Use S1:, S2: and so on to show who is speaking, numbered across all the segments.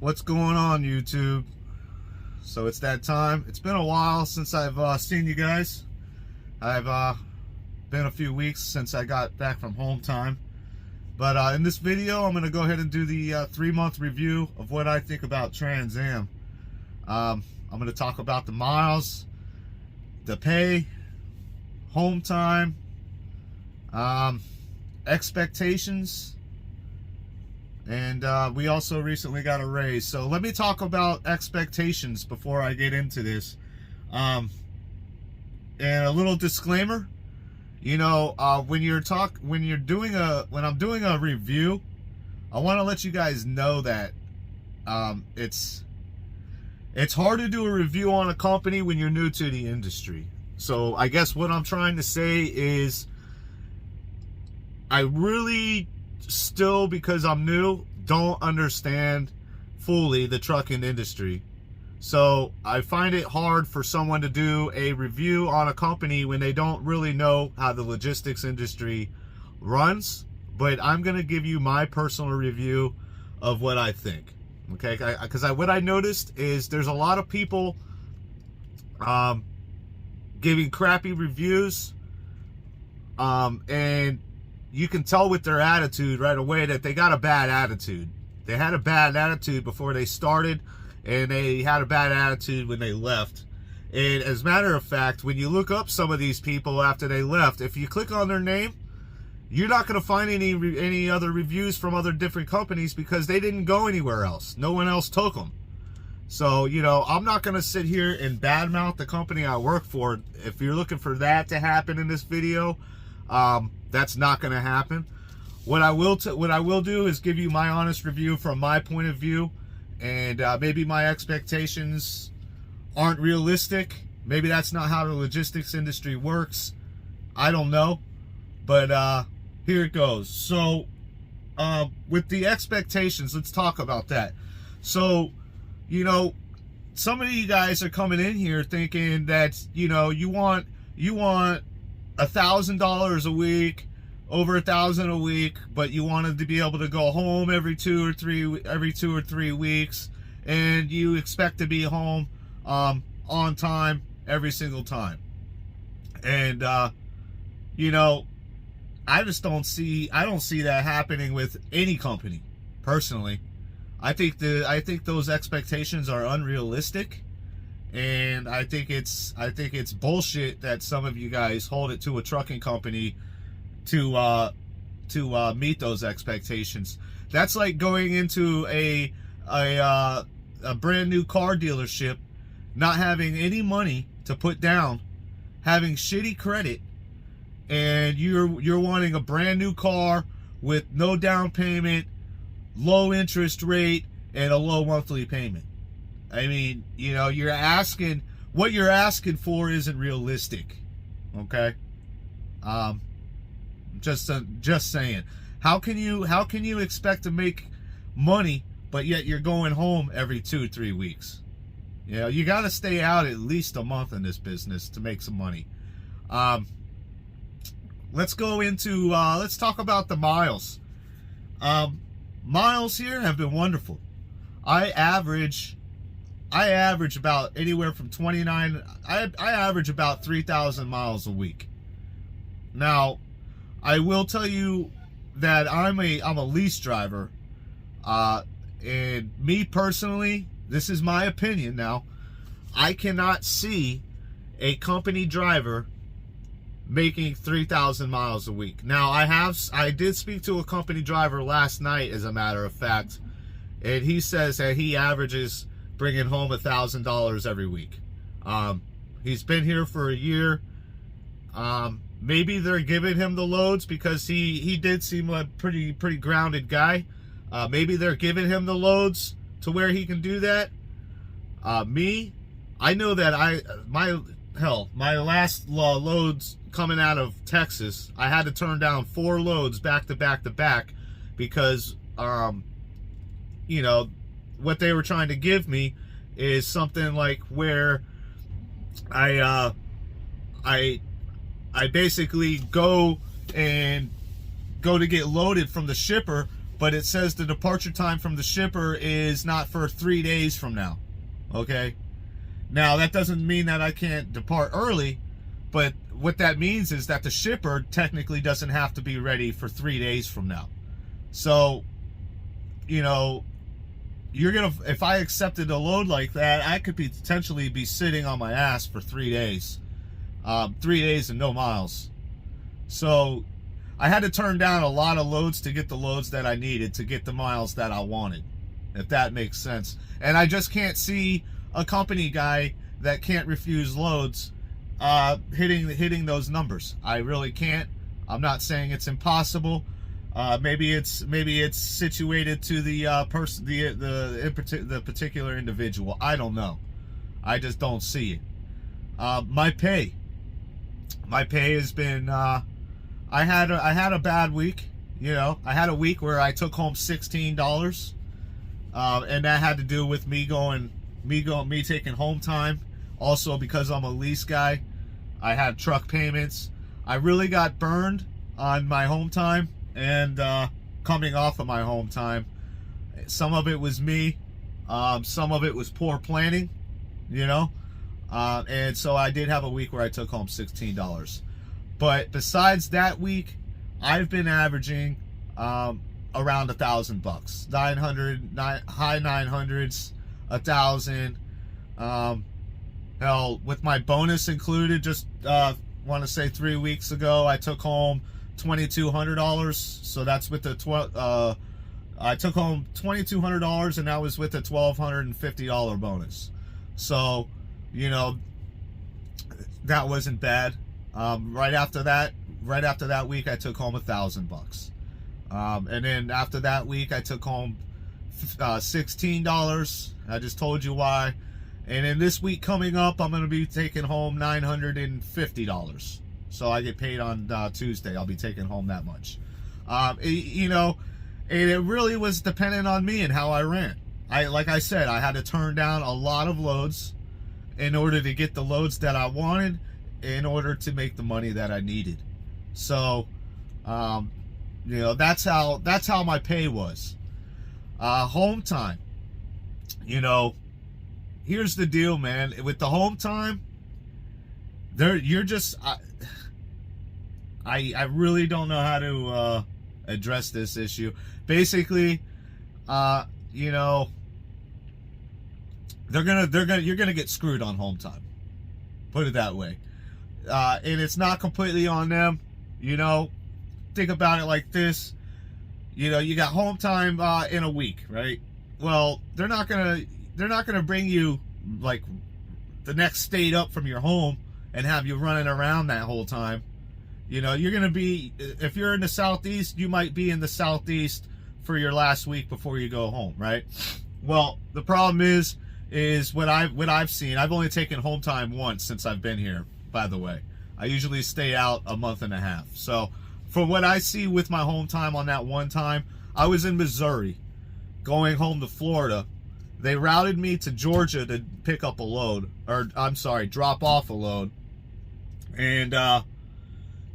S1: What's going on, YouTube? So it's that time. It's been a while since I've seen you guys. I've been a few weeks since I got back from home time. But in this video, I'm going to go ahead and do the 3-month review of what I think about TransAm. I'm going to talk about the miles, the pay, home time, expectations, and we also recently got a raise. So let me talk about expectations before I get into this. And a little disclaimer, you know, when I'm doing a review, I want to let you guys know that it's hard to do a review on a company when you're new to the industry. So I guess what I'm trying to say is I really still, because I'm new, don't understand fully the trucking industry. So I find it hard for someone to do a review on a company when they don't really know how the logistics industry runs. But I'm going to give you my personal review of what I think. Okay, because what I noticed is there's a lot of people giving crappy reviews, and you can tell with their attitude right away that they got a bad attitude. They had a bad attitude before they started, and they had a bad attitude when they left. And as a matter of fact, when you look up some of these people after they left, if you click on their name, you're not going to find any other reviews from other different companies because they didn't go anywhere else. No one else took them. So, you know, I'm not going to sit here and badmouth the company I work for. If you're looking for that to happen in this video, that's not going to happen. What I will do is give you my honest review from my point of view, and maybe my expectations aren't realistic. Maybe that's not how the logistics industry works. I don't know, but here it goes. So with the expectations, let's talk about that. So, you know, some of you guys are coming in here thinking that, you know, you want $1,000 a week, over $1,000 a week, but you wanted to be able to go home every two or three weeks, and you expect to be home on time every single time. And you know, I don't see that happening with any company. Personally, I think those expectations are unrealistic, and I think it's bullshit that some of you guys hold it to a trucking company to meet those expectations. That's like going into a brand new car dealership, not having any money to put down, having shitty credit, and you're wanting a brand new car with no down payment, low interest rate, and a low monthly payment. I mean, you know, what you're asking for isn't realistic. Okay? Just saying. How can you expect to make money, but yet you're going home every 2-3 weeks? You know, you got to stay out at least a month in this business to make some money. Let's talk about the miles. Miles here have been wonderful. I average about anywhere from 29. I average about 3,000 miles a week. Now, I will tell you that I'm a lease driver, and me personally, this is my opinion now, I cannot see a company driver making 3,000 miles a week. Now, I did speak to a company driver last night, as a matter of fact, and he says that he averages bringing home $1,000 every week. He's been here for a year. Maybe they're giving him the loads because he did seem a pretty grounded guy. Maybe they're giving him the loads to where he can do that. I know that my last loads coming out of Texas, I had to turn down 4 loads back to back because you know, what they were trying to give me is something like where I basically go to get loaded from the shipper but it says the departure time from the shipper is not for 3 days from now. Okay? Now, that doesn't mean that I can't depart early, but what that means is that the shipper technically doesn't have to be ready for 3 days from now. So, you know, if I accepted a load like that, I could potentially be sitting on my ass for 3 days. 3 days and no miles. So, I had to turn down a lot of loads to get the loads that I needed to get the miles that I wanted, if that makes sense. And I just can't see a company guy that can't refuse loads hitting those numbers. I really can't. I'm not saying it's impossible. Maybe it's situated to the person, the particular individual. I don't know. I just don't see it. My pay has been. I had a bad week. You know, I had a week where I took home $16, and that had to do with me taking home time. Also, because I'm a lease guy, I had truck payments. I really got burned on my home time and coming off of my home time. Some of it was me. Some of it was poor planning, you know. And so I did have a week where I took home $16. But besides that week, I've been averaging around $1,000, 900, high 900s, 1,000. Hell, with my bonus included, just want to say 3 weeks ago, I took home $2,200. So that's with the I took home $2,200, and that was with a $1,250 bonus. So, you know, that wasn't bad. Right after that week, I took home $1,000. And then after that week, I took home $16. I just told you why. And then this week coming up, I'm going to be taking home $950. So I get paid on Tuesday. I'll be taking home that much. You know, and it really was dependent on me and how I ran. Like I said, I had to turn down a lot of loads in order to get the loads that I wanted, in order to make the money that I needed. So, you know, that's how my pay was. Home time. You know, here's the deal, man. With the home time, you're just, I really don't know how to address this issue. Basically, you know, you're gonna get screwed on home time. Put it that way. And it's not completely on them. You know, think about it like this. You know, you got home time in a week, right? Well, they're not gonna bring you like the next state up from your home and have you running around that whole time. You know, you're gonna be, if you're in the Southeast, you might be in the Southeast for your last week before you go home, right? Well, the problem is what I've seen. I've only taken home time once since I've been here, by the way. I usually stay out a month and a half. So from what I see with my home time on that one time, I was in Missouri going home to Florida. They routed me to Georgia to pick up a load, or I'm sorry, drop off a load. And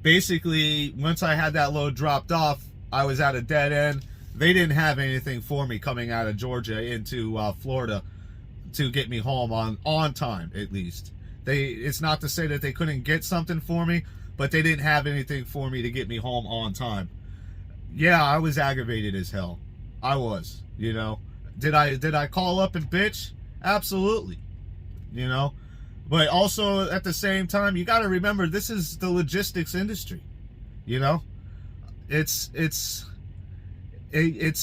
S1: basically, once I had that load dropped off, I was at a dead end. They didn't have anything for me coming out of Georgia into Florida to get me home on time, at least. It's not to say that they couldn't get something for me, but they didn't have anything for me to get me home on time. Yeah, I was aggravated as hell. I was, you know. Did I call up and bitch? Absolutely. You know. But also at the same time, you got to remember, this is the logistics industry. You know. It's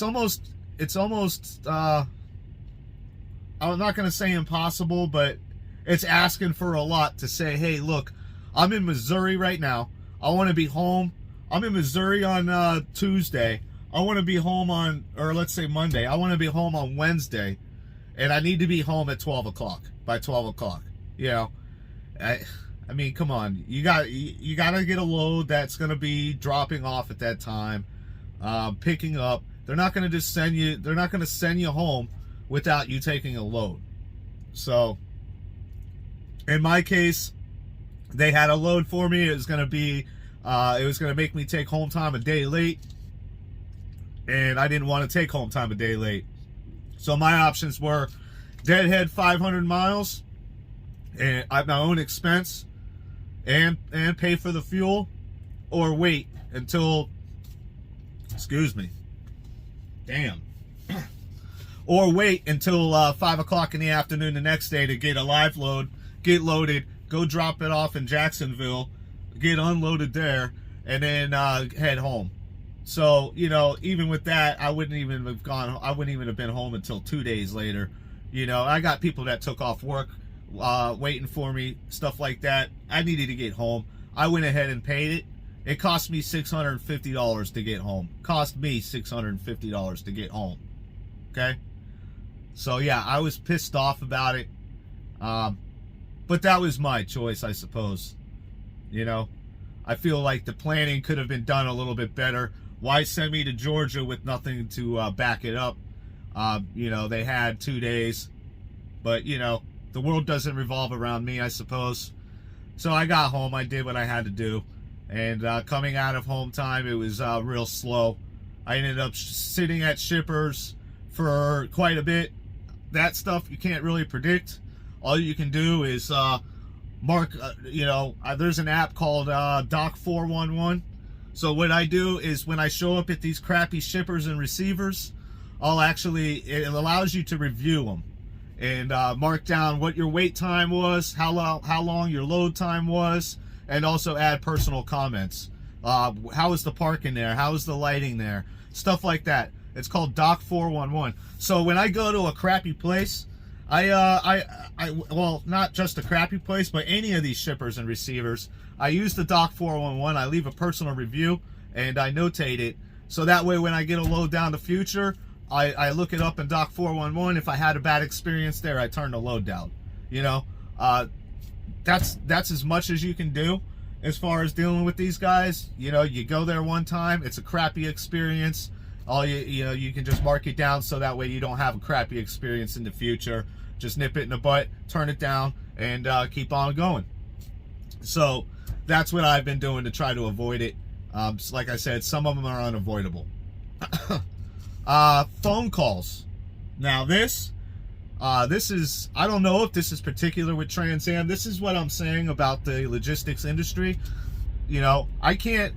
S1: almost I'm not going to say impossible, but it's asking for a lot to say, hey, look, I'm in Missouri right now. I want to be home. I'm in Missouri on Tuesday. I want to be home on, or let's say Monday. I want to be home on Wednesday, and I need to be home at 12 o'clock, by 12 o'clock. You know, I mean, come on. You got to get a load that's going to be dropping off at that time, picking up. They're not going to just send you, they're not going to send you home without you taking a load. So, in my case, they had a load for me. It was going to be, it was going to make me take home time a day late. and I didn't want to take home time a day late. So my options were deadhead 500 miles and at my own expense and pay for the fuel, or wait until, excuse me, damn, or wait until 5 o'clock in the afternoon the next day to get a live load, get loaded, go drop it off in Jacksonville, get unloaded there, and then head home. So, you know, even with that, I wouldn't even have been home until 2 days later. You know, I got people that took off work waiting for me, stuff like that. I needed to get home. I went ahead and paid it. It cost me $650 to get home. Cost me $650 to get home. Okay? So, yeah, I was pissed off about it. But that was my choice, I suppose. You know? I feel like the planning could have been done a little bit better. Why send me to Georgia with nothing to back it up? You know, they had 2 days. But, you know, the world doesn't revolve around me, I suppose. So I got home. I did what I had to do. And coming out of home time, it was real slow. I ended up sitting at shippers for quite a bit. That stuff you can't really predict. All you can do is mark, you know, there's an app called Doc 411. So what I do is when I show up at these crappy shippers and receivers, it allows you to review them and mark down what your wait time was, how long your load time was, and also add personal comments. How is the parking there? How is the lighting there? Stuff like that. It's called Doc 411. So when I go to a crappy place, well, not just a crappy place, but any of these shippers and receivers, I use the Doc 411. I leave a personal review and I notate it. So that way when I get a load down the future, I look it up in Doc 411. If I had a bad experience there, I turn the load down. You know, that's as much as you can do as far as dealing with these guys. You know, you go there one time, it's a crappy experience. You know, you can just mark it down so that way you don't have a crappy experience in the future. Just nip it in the butt, turn it down, and keep on going. So that's what I've been doing to try to avoid it. So like I said, some of them are unavoidable. Phone calls. Now this is, I don't know if this is particular with TransAm. This is what I'm saying about the logistics industry. You know, I can't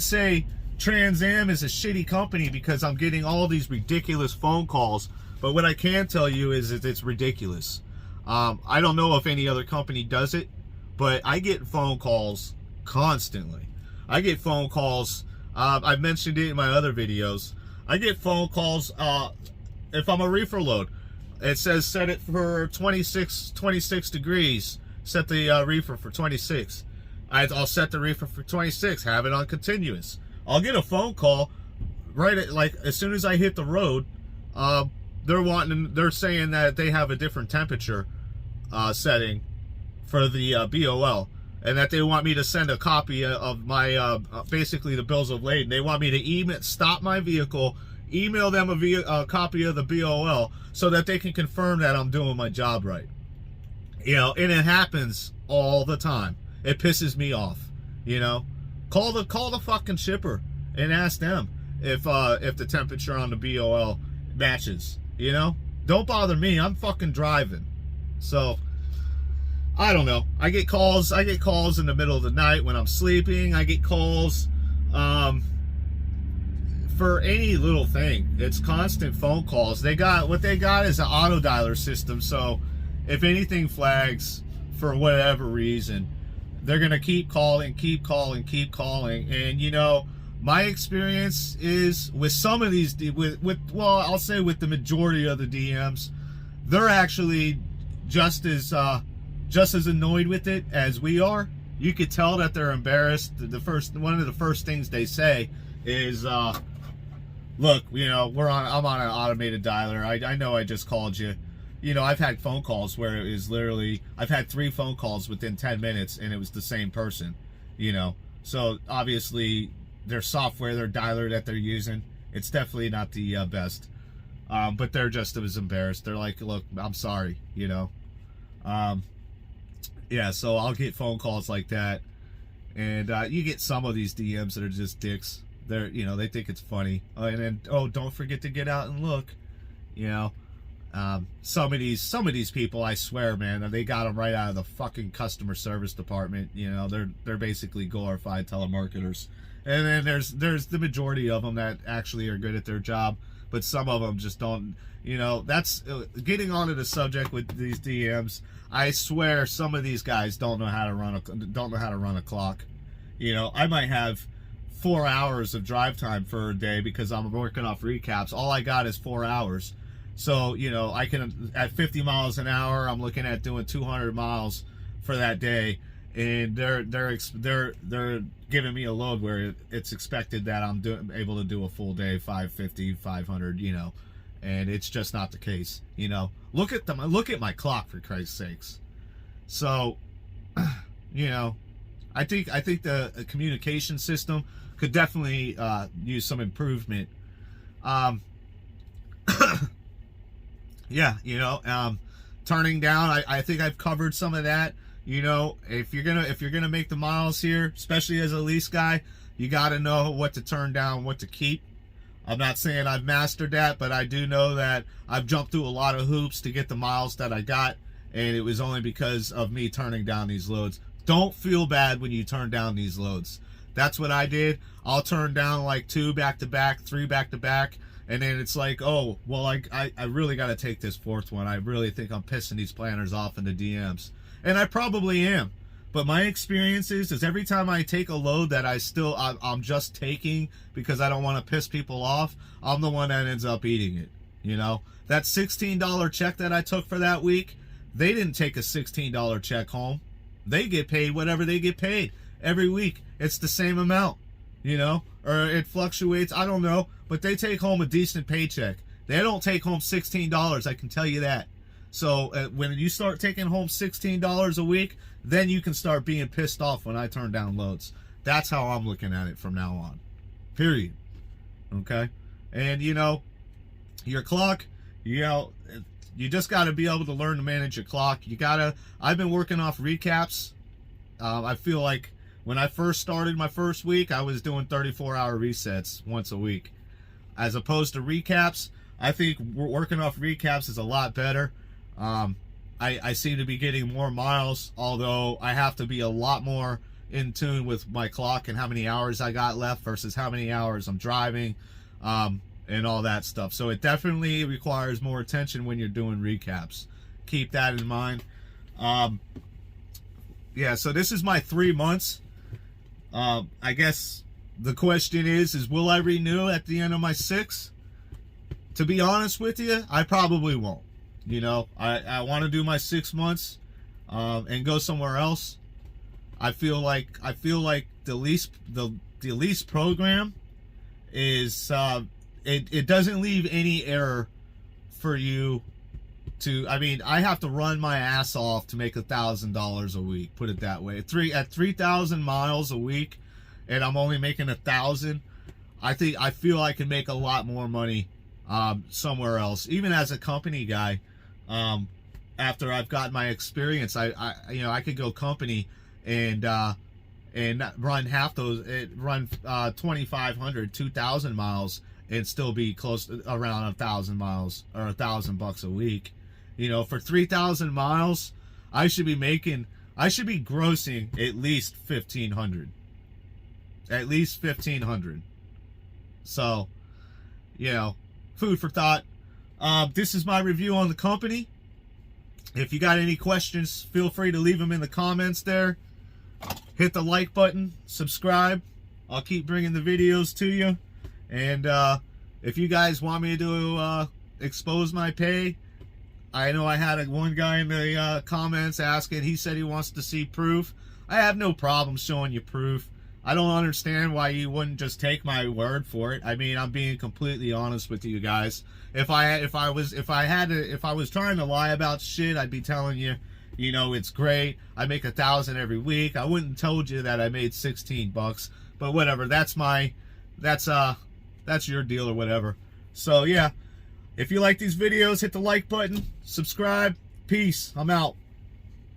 S1: say TransAm is a shitty company because I'm getting all these ridiculous phone calls. But what I can tell you is that it's ridiculous. I don't know if any other company does it, but I get phone calls constantly. I get phone calls. I've mentioned it in my other videos. I get phone calls if I'm a reefer load. It says set it for 26 degrees. Set the reefer for 26. I'll set the reefer for 26. Have it on continuous. I'll get a phone call right at, like, as soon as I hit the road. They're saying that they have a different temperature setting for the BOL, and that they want me to send a copy of my basically the bills of lading. They want me to stop my vehicle, email them a copy of the BOL so that they can confirm that I'm doing my job right. You know, and it happens all the time. It pisses me off. You know, call the fucking shipper and ask them if the temperature on the BOL matches. You know, don't bother me. I'm fucking driving. So I don't know. I get calls in the middle of the night when I'm sleeping. I get calls for any little thing. It's constant phone calls. What they got is an auto dialer system. So if anything flags for whatever reason, they're gonna keep calling. And you know, my experience is with some of these, well, I'll say with the majority of the DMs, they're actually just as annoyed with it as we are. You could tell that they're embarrassed. One of the first things they say is, "Look, you know, I'm on an automated dialer. I know I just called you." You know, I've had phone calls where it was literally, I've had 3 phone calls within 10 minutes, and it was the same person. You know, so obviously their software, their dialer that they're using, it's definitely not the best. But they're just as embarrassed. They're like, "Look, I'm sorry," you know. Yeah, so I'll get phone calls like that. And you get some of these DMs that are just dicks. they're, you know, they think it's funny. And then, oh, don't forget to get out and look, you know. Some of these people, I swear, man, they got them right out of the fucking customer service department. You know, they're basically glorified telemarketers. And then there's the majority of them that actually are good at their job, but some of them just don't. You know, that's getting onto the subject with these DMs. I swear, some of these guys don't know how to run a clock. You know, I might have 4 hours of drive time for a day because I'm working off recaps. All I got is 4 hours. So, you know, I can, at 50 miles an hour, I'm looking at doing 200 miles for that day, and they're giving me a load where it's expected that I'm able to do a full day, 550, 500, you know, and it's just not the case. You know, look at my clock, for Christ's sakes. So, you know, I think the communication system could definitely use some improvement. Yeah, you know, turning down, I think I've covered some of that. You know, if you're gonna make the miles here, especially as a lease guy, you got to know what to turn down, what to keep. I'm not saying I've mastered that, but I do know that I've jumped through a lot of hoops to get the miles that I got, and it was only because of me turning down these loads. Don't feel bad when you turn down these loads. That's what I did. I'll turn down like 2 back-to-back, 3 back-to-back, and then it's like, oh, well, I really got to take this 4th one. I really think I'm pissing these planners off in the DMs. And I probably am. But my experience is every time I take a load that I'm just taking because I don't want to piss people off, I'm the one that ends up eating it. You know? That $16 check that I took for that week, they didn't take a $16 check home. They get paid whatever they get paid every week. It's the same amount, you know? Or it fluctuates, I don't know. But they take home a decent paycheck. They don't take home $16, I can tell you that. So when you start taking home $16 a week, then you can start being pissed off when I turn down loads. That's how I'm looking at it from now on. Period. Okay? And, you know, your clock, you know, you just got to be able to learn to manage your clock. I've been working off recaps. I feel like when I first started my first week, I was doing 34-hour resets once a week. As opposed to recaps, I think working off recaps is a lot better. I seem to be getting more miles, although I have to be a lot more in tune with my clock and how many hours I got left versus how many hours I'm driving, and all that stuff. So it definitely requires more attention when you're doing recaps. Keep that in mind. Yeah, so this is my 3 months. I guess the question is will I renew at the end of my 6? To be honest with you, I probably won't. You know, I want to do my 6 months and go somewhere else. I feel like the lease program is it doesn't leave any error for you to. I mean, I have to run my ass off to make $1,000 a week. Put it that way. At 3,000 miles a week, and I'm only making 1,000. I feel I can make a lot more money somewhere else, even as a company guy. After I've got my experience, I could go company and run half those, run 2,500, 2,000 miles and still be close to around 1,000 miles or $1,000 a week. You know, for 3,000 miles, I should be grossing at least 1,500. At least 1,500. So, you know, food for thought. This is my review on the company. If you got any questions, feel free to leave them in the comments there. Hit the like button, subscribe. I'll keep bringing the videos to you. And if you guys want me to expose my pay, I know I had one guy in the comments asking. He said he wants to see proof. I have no problem showing you proof. I don't understand why you wouldn't just take my word for it. I mean, I'm being completely honest with you guys. If I was trying to lie about shit, I'd be telling you, you know, it's great. I make 1,000 every week. I wouldn't told you that I made $16. But whatever. That's your deal or whatever. So yeah, if you like these videos, hit the like button, subscribe. Peace. I'm out.